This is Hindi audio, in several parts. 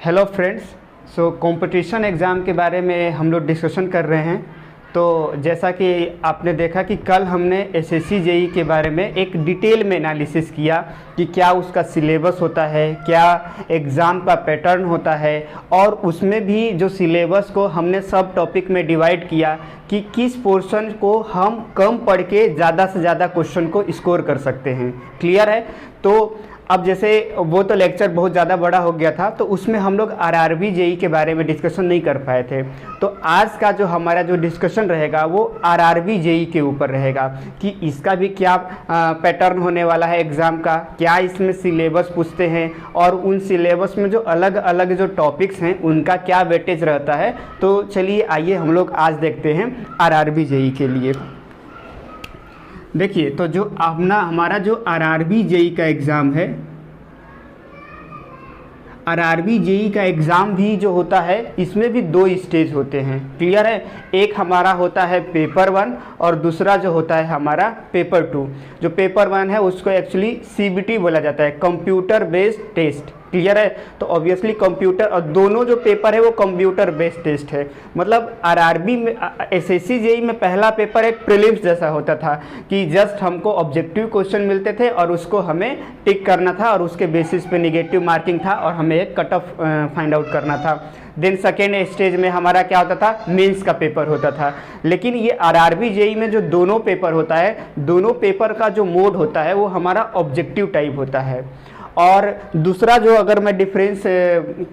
Hello friends. कंपटीशन एग्ज़ाम के बारे में हम लोग डिस्कशन कर रहे हैं। तो जैसा कि आपने देखा कि कल हमने एसएससी जेई के बारे में एक डिटेल में एनालिसिस किया कि क्या उसका सिलेबस होता है, क्या एग्ज़ाम का पैटर्न होता है, और उसमें भी जो सिलेबस को हमने सब टॉपिक में डिवाइड किया कि किस पोर्शन को हम कम पढ़ के ज़्यादा से ज़्यादा क्वेश्चन को स्कोर कर सकते हैं। क्लियर है? तो अब जैसे वो तो लेक्चर बहुत ज़्यादा बड़ा हो गया था, तो उसमें हम लोग आरआरबी जेई के बारे में डिस्कशन नहीं कर पाए थे। तो आज का जो हमारा जो डिस्कशन रहेगा वो आरआरबी जेई के ऊपर रहेगा कि इसका भी क्या पैटर्न होने वाला है एग्ज़ाम का, क्या इसमें सिलेबस पूछते हैं, और उन सिलेबस में जो अलग अलग जो टॉपिक्स हैं उनका क्या वेटेज रहता है। तो चलिए आइए हम लोग आज देखते हैं आरआरबी जेई के लिए। देखिए, तो जो हमारा जो आरआरबी जेई का एग्ज़ाम है, आरआरबी जेई का एग्ज़ाम भी जो होता है इसमें भी दो स्टेज होते हैं। क्लियर है? एक हमारा होता है पेपर 1 और दूसरा जो होता है हमारा पेपर 2। जो पेपर 1 है उसको एक्चुअली सीबीटी बोला जाता है, कंप्यूटर बेस्ड टेस्ट। क्लियर है? तो ऑब्वियसली कंप्यूटर, और दोनों जो पेपर है वो कंप्यूटर बेस्ड टेस्ट है। मतलब आरआरबी में एसएससी जेई में पहला पेपर एक प्रीलिम्स जैसा होता था कि जस्ट हमको ऑब्जेक्टिव क्वेश्चन मिलते थे और उसको हमें टिक करना था और उसके बेसिस पे नेगेटिव मार्किंग था और हमें एक कट ऑफ फाइंड आउट करना था। देन सेकेंड स्टेज में हमारा क्या होता था, मेंस का पेपर होता था। लेकिन ये आरआरबी जेई में जो दोनों पेपर होता है, दोनों पेपर का जो मोड होता है वो हमारा ऑब्जेक्टिव टाइप होता है। और दूसरा जो अगर मैं डिफरेंस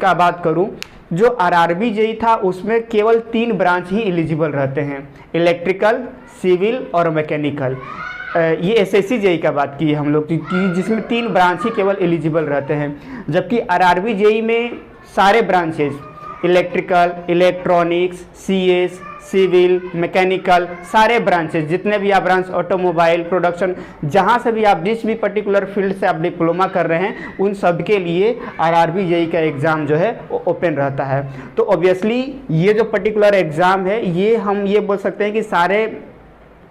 का बात करूं, जो आरआरबी जेई था उसमें केवल 3 ब्रांच ही एलिजिबल रहते हैं, इलेक्ट्रिकल, सिविल और मैकेनिकल। ये एसएससी जेई का बात की है हम लोग कि जिसमें 3 ब्रांच ही केवल एलिजिबल रहते हैं, जबकि आरआरबी जेई में सारे branches electrical, electronics, CS, civil, mechanical, सारे ब्रांचेस जितने भी आप ब्रांच, ऑटोमोबाइल, प्रोडक्शन, जहाँ से भी आप जिस भी पर्टिकुलर फील्ड से आप डिप्लोमा कर रहे हैं उन सब के लिए आरआरबी जेई का एग्ज़ाम जो है वो ओपन रहता है। तो ऑब्वियसली ये जो पर्टिकुलर एग्ज़ाम है ये हम ये बोल सकते हैं कि सारे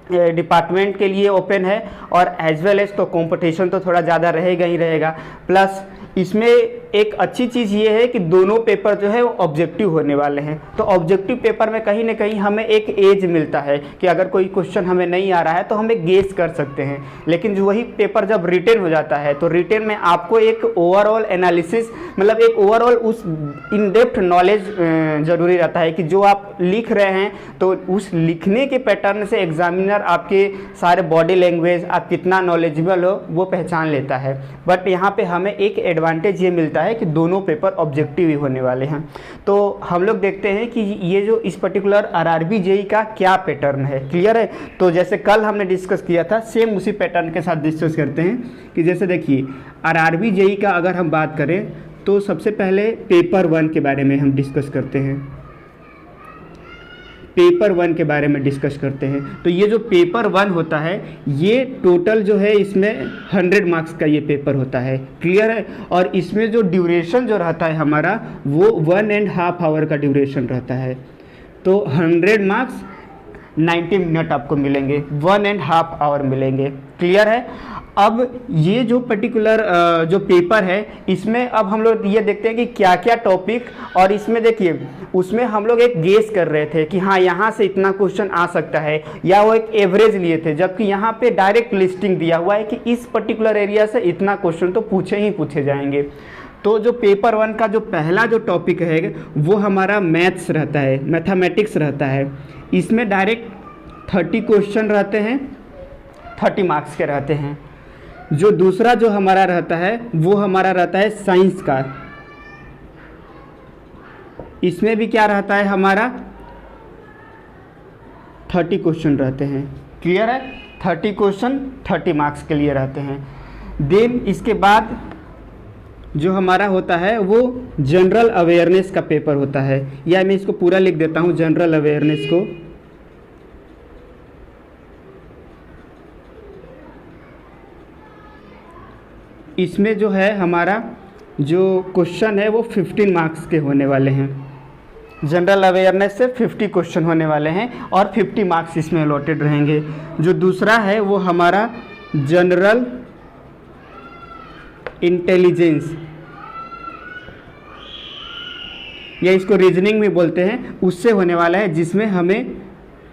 डिपार्टमेंट के लिए ओपन है, और एज वेल एज तो कंपटीशन तो थोड़ा ज़्यादा रहेगा ही रहेगा। प्लस इसमें एक अच्छी चीज़ ये है कि दोनों पेपर जो है वो ऑब्जेक्टिव होने वाले हैं। तो ऑब्जेक्टिव पेपर में कहीं ना कहीं हमें एक एज मिलता है कि अगर कोई क्वेश्चन हमें नहीं आ रहा है तो हमें गेस कर सकते हैं। लेकिन जो वही पेपर जब रिटेन हो जाता है तो रिटेन में आपको एक ओवरऑल एनालिसिस, मतलब एक ओवरऑल उस इन डेप्थ नॉलेज ज़रूरी रहता है कि जो आप लिख रहे हैं तो उस लिखने के पैटर्न से एग्जामिनर आपके सारे बॉडी लैंग्वेज, आप कितना नॉलेजेबल हो वो पहचान लेता है। बट यहाँ पे हमें एक एडवांटेज ये मिलता है कि दोनों पेपर ऑब्जेक्टिव ही होने वाले हैं। तो हम लोग देखते हैं कि ये जो इस पर्टिकुलर आरआरबी जेई का क्या पैटर्न है। क्लियर है? तो जैसे कल हमने डिस्कस किया था सेम उसी पैटर्न के साथ डिस्कस करते हैं कि जैसे देखिए आरआरबी जेई का अगर हम बात करें तो सबसे पहले पेपर 1 के बारे में हम डिस्कस करते हैं। पेपर 1 के बारे में डिस्कस करते हैं। तो ये जो पेपर 1 होता है ये टोटल जो है इसमें 100 मार्क्स का ये पेपर होता है। क्लियर है? और इसमें जो ड्यूरेशन जो रहता है हमारा वो 1.5 आवर का ड्यूरेशन रहता है। तो 100 मार्क्स 90 मिनट आपको मिलेंगे, 1.5 आवर मिलेंगे। क्लियर है? अब ये जो पर्टिकुलर जो पेपर है इसमें अब हम लोग ये देखते हैं कि क्या क्या टॉपिक, और इसमें देखिए उसमें हम लोग एक गेस कर रहे थे कि हाँ यहाँ से इतना क्वेश्चन आ सकता है, या वो एक एवरेज लिए थे, जबकि यहाँ पे डायरेक्ट लिस्टिंग दिया हुआ है कि इस पर्टिकुलर एरिया से इतना क्वेश्चन तो पूछे ही पूछे जाएंगे। तो जो पेपर 1 का जो पहला जो टॉपिक है वो हमारा मैथ्स रहता है, मैथमेटिक्स रहता है। इसमें डायरेक्ट 30 क्वेश्चन रहते हैं, 30 मार्क्स के रहते हैं। जो दूसरा जो हमारा रहता है वो हमारा रहता है साइंस का। इसमें भी क्या रहता है हमारा 30 क्वेश्चन रहते हैं। क्लियर है? 30 क्वेश्चन 30 मार्क्स के लिए रहते हैं। देन इसके बाद जो हमारा होता है वो जनरल अवेयरनेस का पेपर होता है, या मैं इसको पूरा लिख देता हूँ जनरल अवेयरनेस को। इसमें जो है हमारा जो क्वेश्चन है वो 15 मार्क्स के होने वाले हैं। जनरल अवेयरनेस से 50 क्वेश्चन होने वाले हैं और 50 मार्क्स इसमें अलॉटेड रहेंगे। जो दूसरा है वो हमारा जनरल इंटेलिजेंस, या इसको रीजनिंग में बोलते हैं, उससे होने वाला है, जिसमें हमें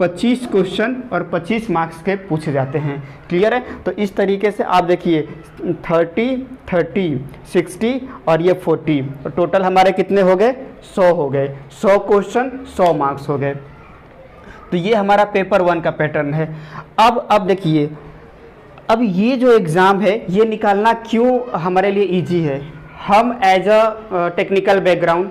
25 क्वेश्चन और 25 मार्क्स के पूछे जाते हैं। क्लियर है? तो इस तरीके से आप देखिए 30, 30, 60 और ये 40, तो टोटल हमारे कितने हो गए? 100 हो गए। 100 क्वेश्चन 100 मार्क्स हो गए। तो ये हमारा पेपर 1 का पैटर्न है। अब देखिए, अब ये जो एग्ज़ाम है ये निकालना क्यों हमारे लिए इजी है। हम as a technical background,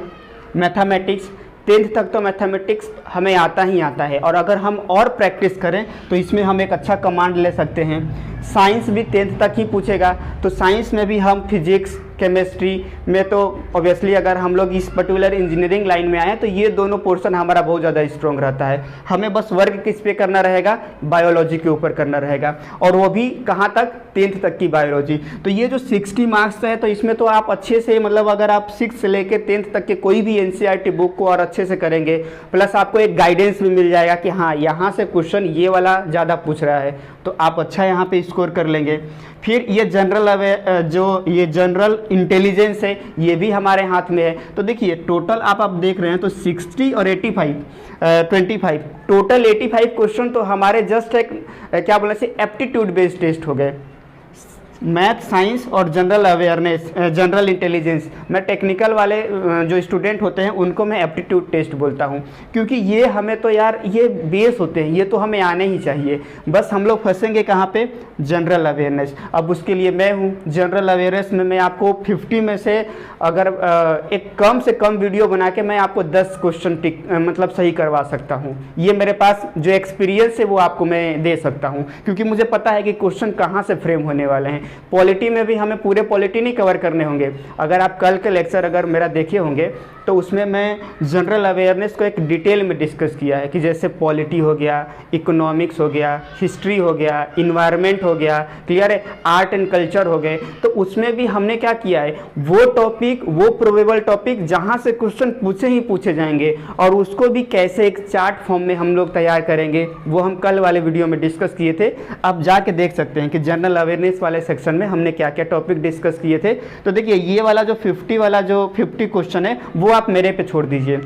mathematics 10th तक तो मैथमेटिक्स हमें आता ही आता है, और अगर हम और प्रैक्टिस करें तो इसमें हम एक अच्छा कमांड ले सकते हैं। साइंस भी 10th तक ही पूछेगा, तो साइंस में भी हम फिजिक्स, केमिस्ट्री में तो ऑब्वियसली अगर हम लोग इस पर्टिकुलर इंजीनियरिंग लाइन में आए तो ये दोनों पोर्शन हमारा बहुत ज़्यादा स्ट्रॉन्ग रहता है। हमें बस वर्क किस पे करना रहेगा? बायोलॉजी के ऊपर करना रहेगा, और वो भी कहाँ तक? 10th तक की बायोलॉजी। तो ये जो 60 मार्क्स है, तो इसमें तो आप अच्छे से, मतलब अगर आप 6 से लेके 10th तक के कोई भी NCERT बुक को और अच्छे से करेंगे, प्लस आपको एक गाइडेंस भी मिल जाएगा कि हाँ यहाँ से क्वेश्चन ये वाला ज़्यादा पूछ रहा है, तो आप अच्छा यहाँ पे स्कोर कर लेंगे। फिर ये जनरल इंटेलिजेंस है, ये भी हमारे हाथ में है। तो देखिए टोटल आप देख रहे हैं तो 60 और 85, 25, टोटल 85 क्वेश्चन तो हमारे जस्ट एक क्या बोलना चाहिए, एप्टीट्यूड बेस्ड टेस्ट हो गए। मैथ, साइंस और जनरल अवेयरनेस, जनरल इंटेलिजेंस, मैं टेक्निकल वाले जो स्टूडेंट होते हैं उनको मैं एप्टीट्यूड टेस्ट बोलता हूं, क्योंकि ये हमें तो यार ये बेस होते हैं, ये तो हमें आने ही चाहिए। बस हम लोग फंसेंगे कहाँ पे? General awareness. अब उसके लिए मैं हूँ जनरल अवेयरनेस में, मैं आपको 50 में से अगर एक कम से कम वीडियो बना के मैं आपको 10 क्वेश्चन मतलब सही करवा सकता हूँ। ये मेरे पास जो एक्सपीरियंस है वो आपको मैं दे सकता हूँ, क्योंकि मुझे पता है कि क्वेश्चन कहाँ से फ्रेम होने वाले हैं। पॉलिटी में भी हमें पूरे पॉलिटी नहीं कवर करने होंगे। अगर आप कल के लेक्चर अगर मेरा देखे होंगे तो उसमें मैं जनरल अवेयरनेस को एक डिटेल में डिस्कस किया है, कि जैसे पॉलिटी हो गया, इकोनॉमिक्स हो गया, हिस्ट्री हो गया, इन्वायरमेंट हो गया, क्लियर है, आर्ट एंड कल्चर हो गए। तो उसमें भी हमने क्या किया है, वो टॉपिक, वो प्रोबेबल टॉपिक जहाँ से क्वेश्चन पूछे ही पूछे जाएंगे, और उसको भी कैसे एक चार्ट फॉर्म में हम लोग तैयार करेंगे, वो हम कल वाले वीडियो में डिस्कस किए थे। आप जाके देख सकते हैं कि जनरल अवेयरनेस वाले सेक्शन में हमने क्या क्या टॉपिक डिस्कस किए थे। तो देखिए ये वाला जो 50 क्वेश्चन है वो आप मेरे पे छोड़ दीजिए,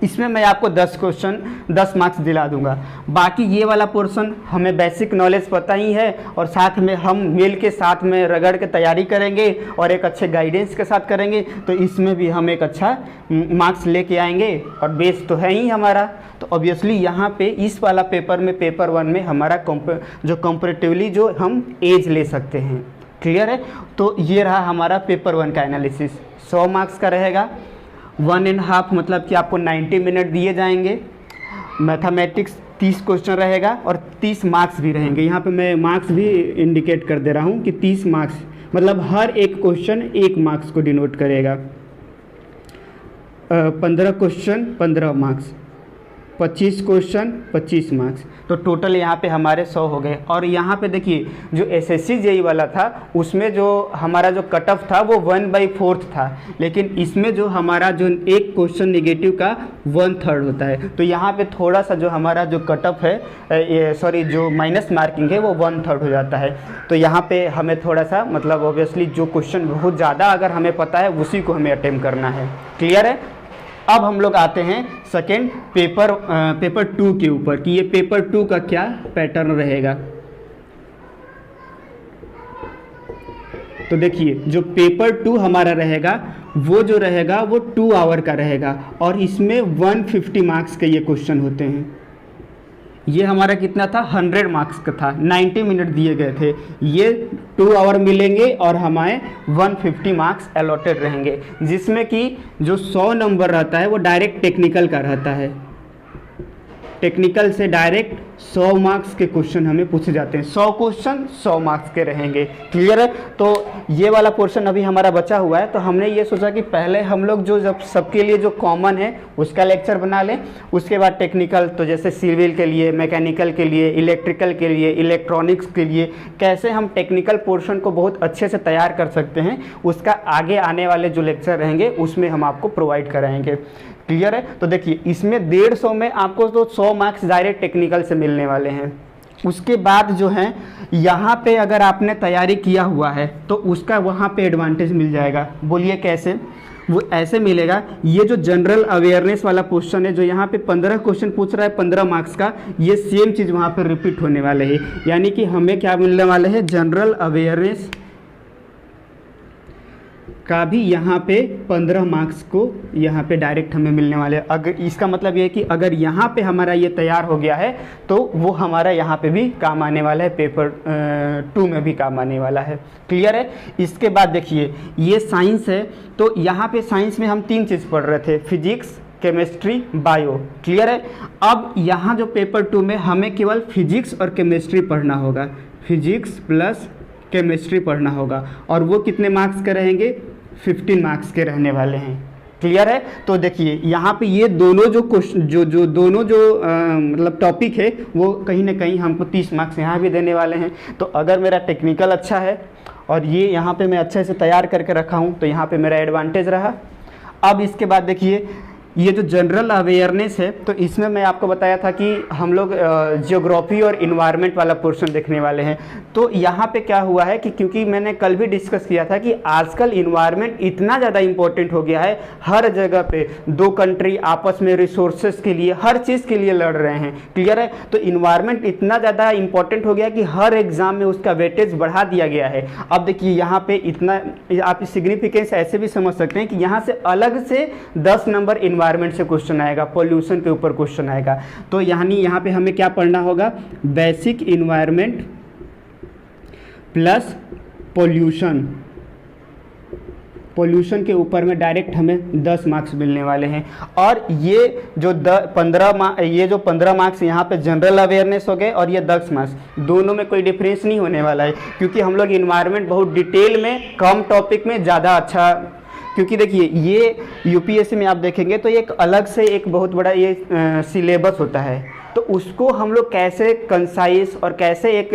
इसमें मैं आपको 10 क्वेश्चन 10 मार्क्स दिला दूंगा। बाकी ये वाला पोर्शन हमें बेसिक नॉलेज पता ही है, और साथ में हम मिल के साथ में रगड़ के तैयारी करेंगे और एक अच्छे गाइडेंस के साथ करेंगे, तो इसमें भी हम एक अच्छा मार्क्स लेके आएंगे, और बेस तो है ही हमारा। तो ऑब्वियसली यहाँ पे इस वाला पेपर में, पेपर 1 में हमारा कंपैरेटिवली जो हम एज ले सकते हैं। क्लियर है? तो ये रहा हमारा पेपर 1 का एनालिसिस। 100 मार्क्स का रहेगा, 1.5 मतलब कि आपको 90 मिनट दिए जाएंगे। मैथमेटिक्स 30 क्वेश्चन रहेगा और 30 मार्क्स भी रहेंगे। यहाँ पे मैं मार्क्स भी इंडिकेट कर दे रहा हूँ कि 30 मार्क्स मतलब हर एक क्वेश्चन 1 मार्क्स को डिनोट करेगा। 15 क्वेश्चन 15 मार्क्स, 25 क्वेश्चन 25 मार्क्स, तो टोटल यहाँ पे हमारे 100 हो गए। और यहाँ पे देखिए जो SSC JEE वाला था उसमें जो हमारा जो कट ऑफ था वो 1/4 था, लेकिन इसमें जो हमारा जो एक क्वेश्चन नेगेटिव का 1/3 होता है। तो यहाँ पे थोड़ा सा जो हमारा जो कट ऑफ है, सॉरी जो माइनस मार्किंग है वो 1/3 हो जाता है। तो यहाँ पे हमें थोड़ा सा मतलब ऑब्वियसली जो क्वेश्चन बहुत ज़्यादा अगर हमें पता है उसी को हमें अटेम्प्ट करना है। क्लियर है? अब हम लोग आते हैं सेकेंड पेपर 2 के ऊपर कि ये पेपर 2 का क्या पैटर्न रहेगा। तो देखिए जो पेपर 2 हमारा रहेगा वो जो रहेगा वो 2 आवर का रहेगा, और इसमें 150 मार्क्स के ये क्वेश्चन होते हैं। ये हमारा कितना था? 100 मार्क्स का था, 90 मिनट दिए गए थे। ये 2 आवर मिलेंगे और हमारे 150 मार्क्स अलॉटेड रहेंगे, जिसमें कि जो 100 नंबर रहता है वो डायरेक्ट टेक्निकल का रहता है। टेक्निकल से डायरेक्ट 100 मार्क्स के क्वेश्चन हमें पूछे जाते हैं। 100 क्वेश्चन 100 मार्क्स के रहेंगे। क्लियर है? तो ये वाला पोर्शन अभी हमारा बचा हुआ है, तो हमने ये सोचा कि पहले हम लोग जो जब सबके लिए जो कॉमन है उसका लेक्चर बना लें, उसके बाद टेक्निकल, तो जैसे सिविल के लिए, मैकेनिकल के लिए, इलेक्ट्रिकल के लिए, इलेक्ट्रॉनिक्स के लिए कैसे हम टेक्निकल पोर्शन को बहुत अच्छे से तैयार कर सकते हैं, उसका आगे आने वाले जो लेक्चर रहेंगे उसमें हम आपको प्रोवाइड कराएंगे। क्लियर है? तो देखिए इसमें 150 में आपको तो 100 मार्क्स डायरेक्ट टेक्निकल से मिलने वाले हैं। उसके बाद जो है यहाँ पे अगर आपने तैयारी किया हुआ है तो उसका वहाँ पे एडवांटेज मिल जाएगा। बोलिए कैसे? वो ऐसे मिलेगा, ये जो जनरल अवेयरनेस वाला क्वेश्चन है जो यहाँ पे 15 क्वेश्चन पूछ रहा है 15 मार्क्स का, ये सेम चीज़ वहाँ पे रिपीट होने वाले है। यानी कि हमें क्या मिलने वाले है, जनरल अवेयरनेस का भी यहाँ पे 15 मार्क्स को यहाँ पे डायरेक्ट हमें मिलने वाले हैं। अगर इसका मतलब ये है कि अगर यहाँ पे हमारा ये तैयार हो गया है तो वो हमारा यहाँ पे भी काम आने वाला है, पेपर 2 में भी काम आने वाला है। क्लियर है। इसके बाद देखिए ये साइंस है, तो यहाँ पे साइंस में हम 3 चीज़ पढ़ रहे थे, फिजिक्स, केमिस्ट्री, बायो। क्लियर है। अब यहाँ जो पेपर 2 में हमें केवल फिजिक्स और केमिस्ट्री पढ़ना होगा, फिजिक्स प्लस केमिस्ट्री पढ़ना होगा, और वो कितने मार्क्स के रहेंगे, 15 मार्क्स के रहने वाले हैं। क्लियर है। तो देखिए यहाँ पे ये दोनों जो क्वेश्चन दोनों जो मतलब टॉपिक है वो कहीं ना कहीं हमको 30 मार्क्स यहाँ भी देने वाले हैं। तो अगर मेरा टेक्निकल अच्छा है और ये यहाँ पे मैं अच्छे से तैयार करके रखा हूँ तो यहाँ पे मेरा एडवांटेज रहा। अब इसके बाद देखिए ये जो जनरल अवेयरनेस है, तो इसमें मैं आपको बताया था कि हम लोग जियोग्राफी और इन्वायरमेंट वाला पोर्शन देखने वाले हैं। तो यहाँ पे क्या हुआ है कि क्योंकि मैंने कल भी डिस्कस किया था कि आजकल इन्वायरमेंट इतना ज़्यादा इम्पोर्टेंट हो गया है, हर जगह पे 2 कंट्री आपस में रिसोर्सेज के लिए, हर चीज़ के लिए लड़ रहे हैं। क्लियर है। तो इन्वायरमेंट इतना ज़्यादा इम्पोर्टेंट हो गया कि हर एग्ज़ाम में उसका वेटेज बढ़ा दिया गया है। अब देखिए यहाँ पे इतना आप सिग्निफिकेंस ऐसे भी समझ सकते हैं कि यहाँ से अलग से 10 नंबर इन्वायरमेंट से क्वेश्चन आएगा, पॉल्यूशन के ऊपर क्वेश्चन आएगा। तो यानी यहाँ पे हमें क्या पढ़ना होगा, basic environment plus pollution. Pollution के ऊपर में डायरेक्ट हमें 10 मार्क्स मिलने वाले हैं। और ये जो 15 मार्क्स यहाँ पे जनरल अवेयरनेस हो गए और ये 10 मार्क्स, दोनों में कोई डिफरेंस नहीं होने वाला है, क्योंकि हम लोग इन्वायरमेंट बहुत डिटेल में कम टॉपिक में ज़्यादा अच्छा, क्योंकि देखिए ये यूपीएससी में आप देखेंगे तो एक अलग से एक बहुत बड़ा ये सिलेबस होता है, तो उसको हम लोग कैसे कंसाइज और कैसे एक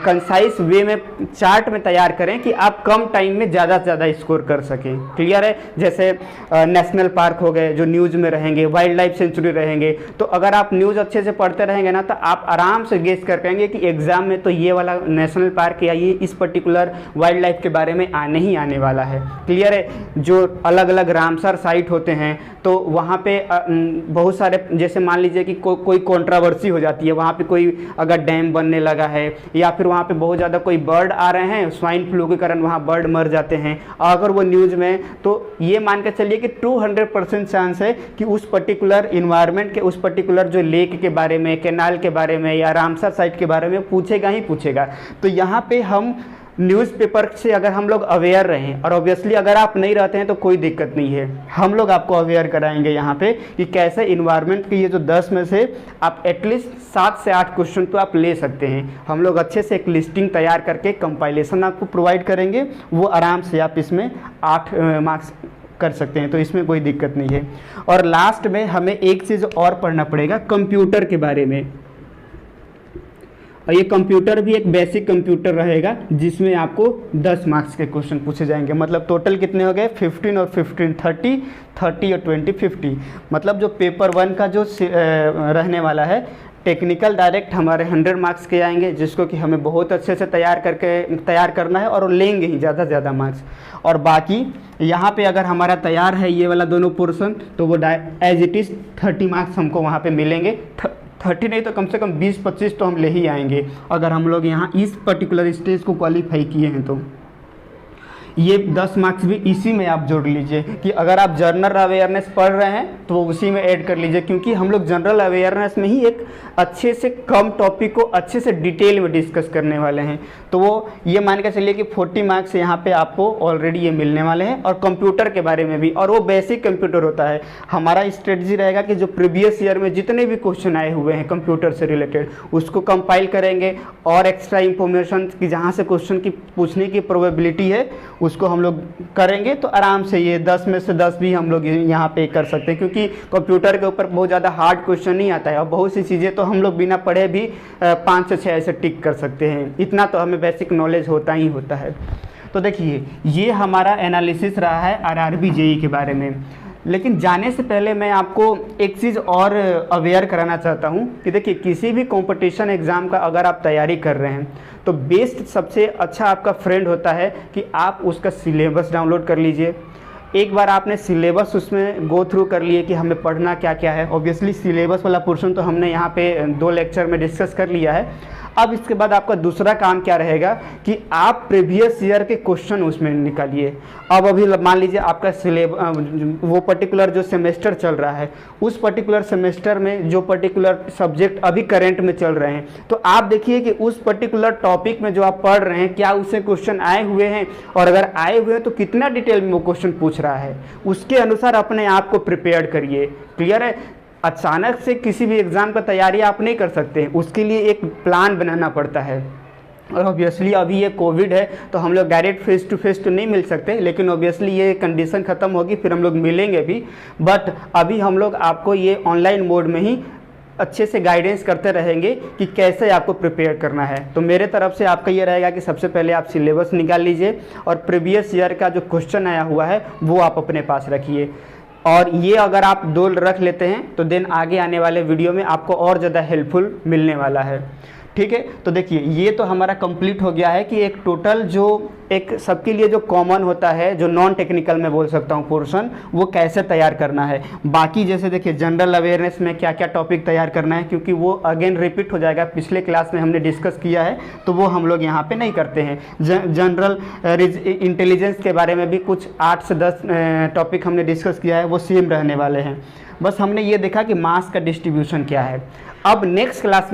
कंसाइज वे में चार्ट में तैयार करें कि आप कम टाइम में ज़्यादा से ज़्यादा स्कोर कर सकें। क्लियर है। जैसे नेशनल पार्क हो गए जो न्यूज़ में रहेंगे, वाइल्ड लाइफ सेंचुरी रहेंगे, तो अगर आप न्यूज़ अच्छे से पढ़ते रहेंगे ना तो आप आराम से गेस कर पाएंगे कि एग्ज़ाम में तो ये वाला नेशनल पार्क या ये इस पर्टिकुलर वाइल्ड लाइफ के बारे में आने ही आने वाला है। क्लियर है। जो अलग अलग रामसर साइट होते हैं तो वहाँ पे बहुत सारे, जैसे मान लीजिए कि कोई कंट्रोवर्सी हो जाती है, वहाँ पे कोई अगर डैम बनने लगा है या फिर वहाँ पे बहुत ज़्यादा कोई बर्ड आ रहे हैं, स्वाइन फ्लू के कारण वहाँ बर्ड मर जाते हैं, अगर वो न्यूज़ में, तो ये मान के चलिए कि 200% चांस है कि उस पर्टिकुलर इन्वायरमेंट के, उस पर्टिकुलर जो लेक के बारे में, कैनाल के बारे में या रामसर साइट के बारे में पूछेगा ही पूछेगा। तो यहाँ पे हम न्यूज़पेपर से अगर हम लोग अवेयर रहें, और ऑब्वियसली अगर आप नहीं रहते हैं तो कोई दिक्कत नहीं है, हम लोग आपको अवेयर कराएंगे यहाँ पे कि कैसे इन्वायरमेंट के ये जो 10 में से आप एटलीस्ट 7 से 8 क्वेश्चन तो आप ले सकते हैं। हम लोग अच्छे से एक लिस्टिंग तैयार करके कंपाइलेशन आपको प्रोवाइड करेंगे, वो आराम से आप इसमें 8 मार्क्स कर सकते हैं, तो इसमें कोई दिक्कत नहीं है। और लास्ट में हमें एक चीज़ और पढ़ना पड़ेगा कंप्यूटर के बारे में, और ये कंप्यूटर भी एक बेसिक कंप्यूटर रहेगा जिसमें आपको 10 मार्क्स के क्वेश्चन पूछे जाएंगे। मतलब टोटल कितने हो गए, 15 और 15 30, 30 और 20 50। मतलब जो पेपर 1 का जो रहने वाला है टेक्निकल डायरेक्ट हमारे 100 मार्क्स के आएंगे, जिसको कि हमें बहुत अच्छे से तैयार करना है और लेंगे ही ज़्यादा से ज़्यादा मार्क्स। और बाकी यहाँ पे अगर हमारा तैयार है ये वाला दोनों पोर्शन तो वो एज इट इज़ 30 मार्क्स हमको वहाँ पे मिलेंगे। 30 नहीं तो कम से कम 20-25 तो हम ले ही आएंगे अगर हम लोग यहाँ इस पर्टिकुलर स्टेज को क्वालिफाई किए हैं। तो ये 10 मार्क्स भी इसी में आप जोड़ लीजिए कि अगर आप जनरल अवेयरनेस पढ़ रहे हैं तो वो उसी में ऐड कर लीजिए, क्योंकि हम लोग जनरल अवेयरनेस में ही एक अच्छे से कम टॉपिक को अच्छे से डिटेल में डिस्कस करने वाले हैं। तो वो ये मान के चलिए कि 40 मार्क्स यहाँ पे आपको ऑलरेडी ये मिलने वाले हैं। और कंप्यूटर के बारे में भी, और वो बेसिक कंप्यूटर होता है। हमारा स्ट्रेटजी रहेगा कि जो प्रीवियस ईयर में जितने भी क्वेश्चन आए हुए हैं कंप्यूटर से रिलेटेड उसको कंपाइल करेंगे, और एक्स्ट्रा इंफॉर्मेशन की जहाँ से क्वेश्चन की पूछने की प्रोबेबिलिटी है उसको हम लोग करेंगे। तो आराम से ये 10 में से 10 भी हम लोग यहाँ पे कर सकते हैं, क्योंकि कंप्यूटर के ऊपर बहुत ज़्यादा हार्ड क्वेश्चन नहीं आता है और बहुत सी चीज़ें तो हम लोग बिना पढ़े भी 5 से 6 ऐसे टिक कर सकते हैं। इतना तो हमें बेसिक नॉलेज होता ही होता है। तो देखिए ये हमारा एनालिसिस रहा है आरआरबी जेईई के बारे में। लेकिन जाने से पहले मैं आपको एक चीज़ और अवेयर कराना चाहता हूँ कि देखिए किसी भी कंपटीशन एग्ज़ाम का अगर आप तैयारी कर रहे हैं तो बेस्ट सबसे अच्छा आपका फ्रेंड होता है कि आप उसका सिलेबस डाउनलोड कर लीजिए, एक बार आपने सिलेबस उसमें गो थ्रू कर लिए कि हमें पढ़ना क्या क्या है। ऑब्वियसली सिलेबस वाला पोर्शन तो हमने यहाँ पे 2 लेक्चर में डिस्कस कर लिया है। अब इसके बाद आपका दूसरा काम क्या रहेगा कि आप प्रीवियस ईयर के क्वेश्चन उसमें निकालिए। अब अभी मान लीजिए आपका वो पर्टिकुलर जो सेमेस्टर चल रहा है, उस पर्टिकुलर सेमेस्टर में जो पर्टिकुलर सब्जेक्ट अभी करंट में चल रहे हैं, तो आप देखिए कि उस पर्टिकुलर टॉपिक में जो आप पढ़ रहे हैं क्या उससे क्वेश्चन आए हुए हैं, और अगर आए हुए हैं तो कितना डिटेल में वो क्वेश्चन पूछ रहा है, उसके अनुसार अपने आप को प्रिपेयर करिए। क्लियर है? अचानक से किसी भी एग्ज़ाम का तैयारी आप नहीं कर सकते, उसके लिए एक प्लान बनाना पड़ता है। और ऑब्वियसली अभी ये कोविड है तो हम लोग डायरेक्ट फेस टू फेस तो नहीं मिल सकते, लेकिन ऑब्वियसली ये कंडीशन ख़त्म होगी फिर हम लोग मिलेंगे भी। बट अभी हम लोग आपको ये ऑनलाइन मोड में ही अच्छे से गाइडेंस करते रहेंगे कि कैसे आपको प्रिपेयर करना है। तो मेरे तरफ से आपका ये रहेगा कि सबसे पहले आप सिलेबस निकाल लीजिए और प्रीवियस ईयर का जो क्वेश्चन आया हुआ है वो आप अपने पास रखिए। और ये अगर आप 2 रख लेते हैं तो देन आगे आने वाले वीडियो में आपको और ज़्यादा हेल्पफुल मिलने वाला है। ठीक है, तो देखिए ये तो हमारा कंप्लीट हो गया है कि एक टोटल जो एक सबके लिए जो कॉमन होता है, जो नॉन टेक्निकल में बोल सकता हूँ पोर्शन, वो कैसे तैयार करना है। बाकी जैसे देखिए जनरल अवेयरनेस में क्या क्या टॉपिक तैयार करना है, क्योंकि वो अगेन रिपीट हो जाएगा, पिछले क्लास में हमने डिस्कस किया है तो वो हम लोग यहाँ पे नहीं करते हैं। जनरल इंटेलिजेंस के बारे में भी कुछ 8 से 10 टॉपिक हमने डिस्कस किया है, वो सेम रहने वाले हैं। बस हमने ये देखा कि मास का डिस्ट्रीब्यूशन क्या है। अब नेक्स्ट क्लास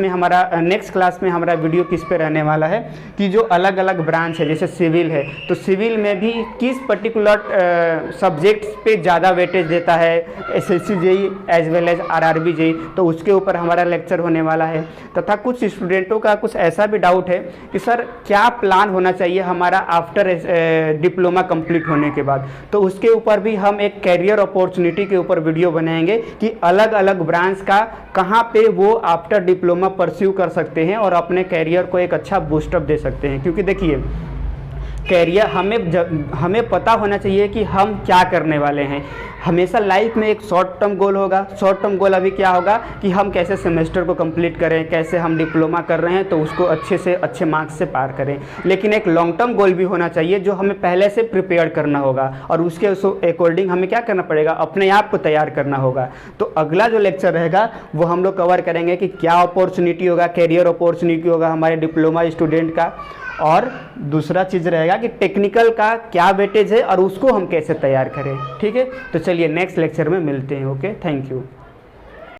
में हमारा वीडियो किस पे रहने वाला है कि जो अलग अलग ब्रांच है, जैसे सिविल है तो सिविल में भी किस पर्टिकुलर सब्जेक्ट्स पे ज़्यादा वेटेज देता है, SSC JE as well as RRB JE, तो उसके ऊपर हमारा लेक्चर होने वाला है। तथा कुछ स्टूडेंटों का कुछ ऐसा भी डाउट है कि सर क्या प्लान होना चाहिए हमारा आफ्टर डिप्लोमा कंप्लीट होने के बाद, तो उसके ऊपर भी हम एक कैरियर अपॉर्चुनिटी के ऊपर वीडियो बनाएंगे कि अलग अलग ब्रांच का कहाँ पे वो आफ्टर डिप्लोमा परस्यू कर सकते हैं और अपने कैरियर को एक अच्छा बूस्टअप दे सकते हैं। क्योंकि देखिए कैरियर हमें पता होना चाहिए कि हम क्या करने वाले हैं। हमेशा लाइफ में एक शॉर्ट टर्म गोल होगा। शॉर्ट टर्म गोल अभी क्या होगा कि हम कैसे सेमेस्टर को कंप्लीट करें, कैसे हम डिप्लोमा कर रहे हैं तो उसको अच्छे से अच्छे मार्क्स से पार करें। लेकिन एक लॉन्ग टर्म गोल भी होना चाहिए जो हमें पहले से प्रिपेयर करना होगा और उसके अकॉर्डिंग हमें क्या करना पड़ेगा, अपने आप को तैयार करना होगा। तो अगला जो लेक्चर रहेगा वो हम लोग कवर करेंगे कि क्या अपॉर्चुनिटी होगा, कैरियर अपॉर्चुनिटी होगा हमारे डिप्लोमा स्टूडेंट का, और दूसरा चीज़ रहेगा कि टेक्निकल का क्या वेटेज है और उसको हम कैसे तैयार करें। ठीक है, तो चलिए नेक्स्ट लेक्चर में मिलते हैं। Okay, thank you.